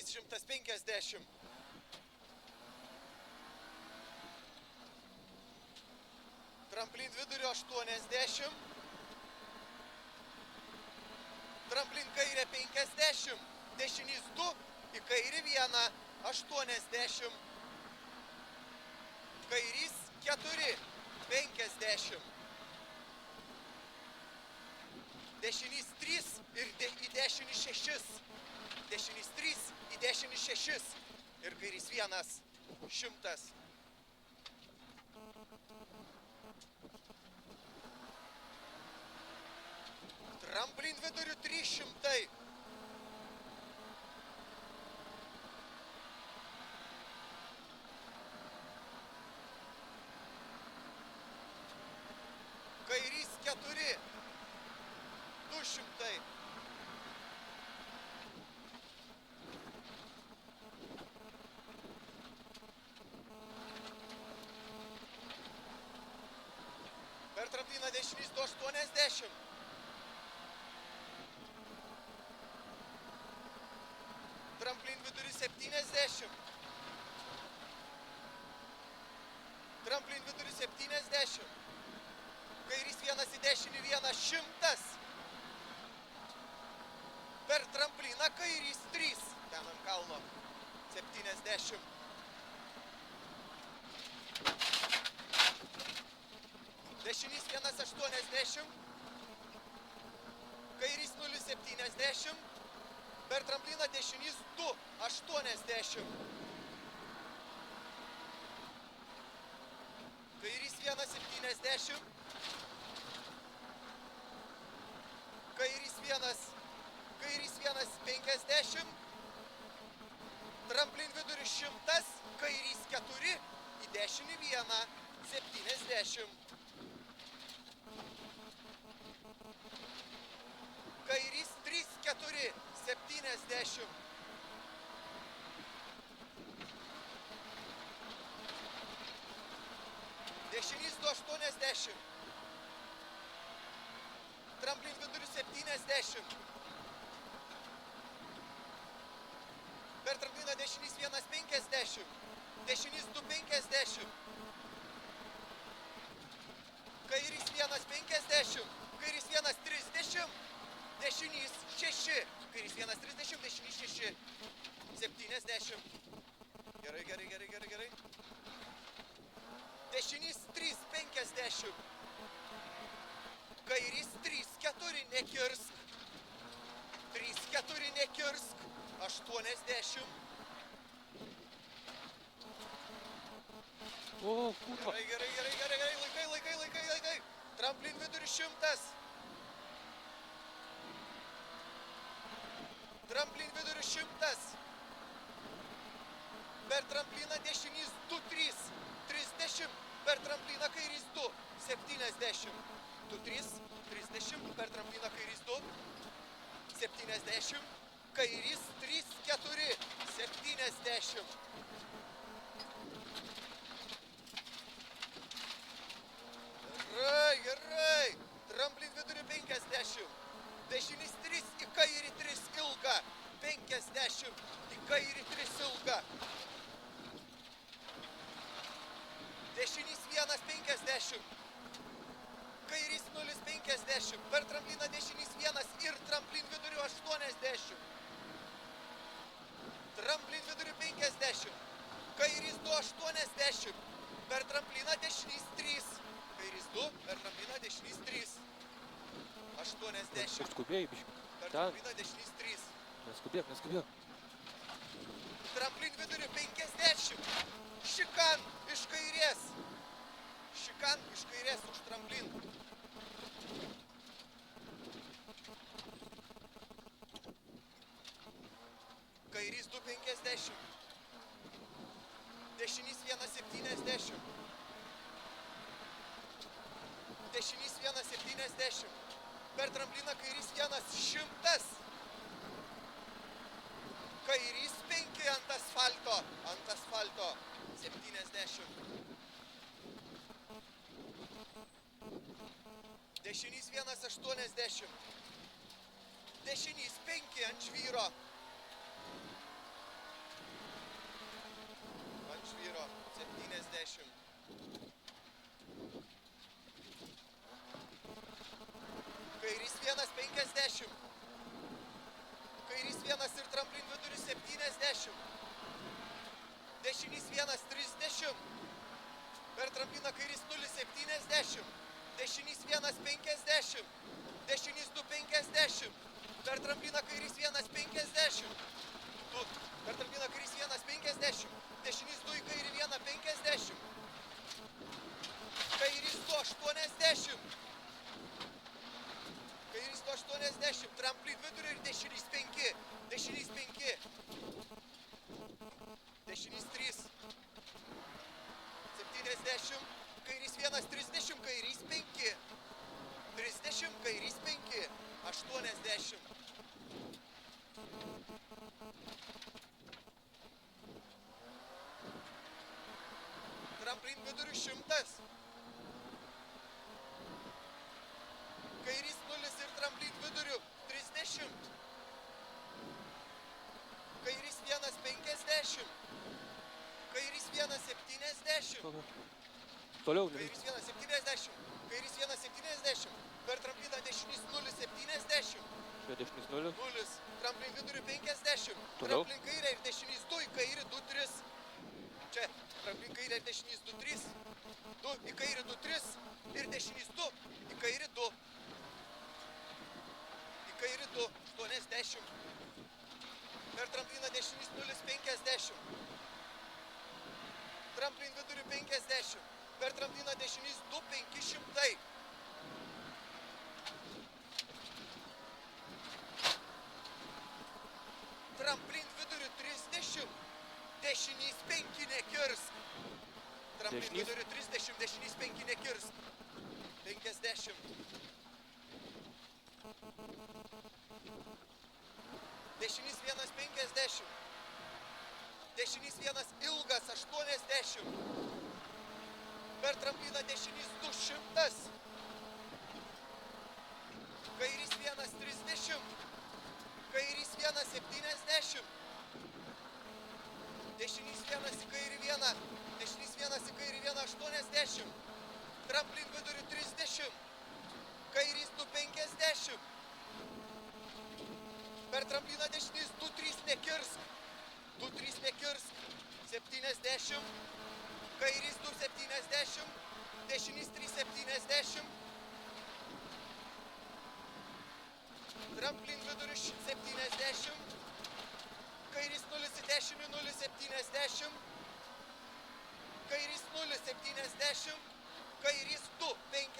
150. Tramplin vidurio 80. Tramplin kairė 50. Dešinys 2, į kairį 1, 80. Kairys 4, 50. Dešinys 3 ir į dešinį 6. Dešinys 3, į dešinį 6. Ir kairys 1, 100. Tramplin viduriu 300. Kairys 4, 200. Per trampliną dešinys 280. Tramplin viduriu 70. Tramplin viduriu 70. Kairys 1 į dešinį 1, 100. Per trampliną kairys 3. Ten ant kalno 70. Dešinys 1, 80. Kairys 0, 70. Per trampliną dešinys 2, 80. Kairys 1, 70. Kairys 1, 50. Tramplin viduriu 100. Kairys 4, į dešinį 1, 70. Kairys 3, 4, 70. Dešinys 280. Tramplin viduriu 70. Per trampliną dešinys 1, 50. Dešinys 2, 50. Kairys 1, 50. Kairys 1, 30. Dešinys 6. Kairys 1, 30. Dešinys 6. 70. Gerai, gerai, gerai, gerai, gerai. Dešinys 3, 50. Kairys 3, 4, nekirsk. 3, 4, nekirsk. 80. O, kurva. Gerai, gerai, gerai, gerai, gerai. Laikai. Tramplin viduriu 100. Tramplin viduriu 100. Per trampliną dešinys 2, 3. 30. Per trampliną kairys 2, 70. 2, 3, 30. Per trampliną kairys 2, 70. Kairys 3, 4, 70. Gerai, gerai. Tramplin viduriu 50. Dešinys 3, į kairį 3 ilga. 50. Į kairį 3 ilga. Dešinys 1, 50. Kairys 0, 50. Per trampliną dešinys 1 ir tramplin viduriu 80. Tramplin viduriu 50. Kairys 2, 80. Per trampliną dešinys 3. Kairys 2, per trampliną dešinys 3. 80. Skubėjai, biški. Per Ten. trampliną dešinys 3. Neskubėk. Tramplin viduriu 50. Šikan iš kairės. Šikan iš kairės už tramplin. Kairys 2, 50. Dešinys 1, 70. Dešinys 1, 70. Per trampliną kairys 1, 100. Kairys 5 ant asfalto. 70. Dešinys 1, 80. Dešinys 5 ant žvyro. vyro 70. Kairys 1, 50. Kairys 1 ir tramplin vidurius 70. Dešinys 1, 30. Per trampliną kairys 0, 70. Dešinys 1, 50. Dešinys 2, 50. Per trampliną kairys 1, 50. Du. Per trampliną kairys 1, 50. Dešinys 2 į kairį 1, 50. Kairys 2, 80. Kairys 2, 80. Tramplin vidurį ir dešinys 5. Dešinys 5. Dešinys 3. 70. Kairys 1, 30. Kairys 5. 30. Kairys 5. 80. Tramplin vidurių 100. Kairys 0 ir tramplin vidurių 30. Kairys 1, 50. Kairys 1, 70. Toliau. Kairys 1, 70. Kairys 1, 70. Per trampliną dešinys 0, 70. Čia dešinys 0. 0. Tramplin vidurių 50. Toliau. Tramplin kairę ir dešinys 2 į kairį 2, 3. Čia. Tramplin kairę ir dešinys 2, 3. 2 į kairį 2, 3. Ir dešinys 2 į kairį 2. Į kairį 2. 80. Per trampliną dešinys 0, 50. Tramplin vidurių 50. Per trampliną dešinys 2, 500. Tramplin vidurių 30. Dešinys 5 nekirsk. Tramplin Dešinys? vidurių 30. Dešinys 5 nekirsk. 50. Dešinys 1, 50. Dešinys 1 ilgas 80. Per trampliną dešinys 200. Kairys 1, 30. Kairys 1, 70. Dešinys 1 į kairį 1. Dešinys 1 į kairį 1, 80. Tramplin vidurių 30. Kairys 2, 50. Per trampliną dešinys 2, 3 nekirsk. 2, 3 nekirsk. 70. Kairys 2, 70. Dešinys 3, 70. Tramplin vidurių 70. Kairys 0 į dešinį 0, 70. Kairys 0, 70. Kairys 2, 50.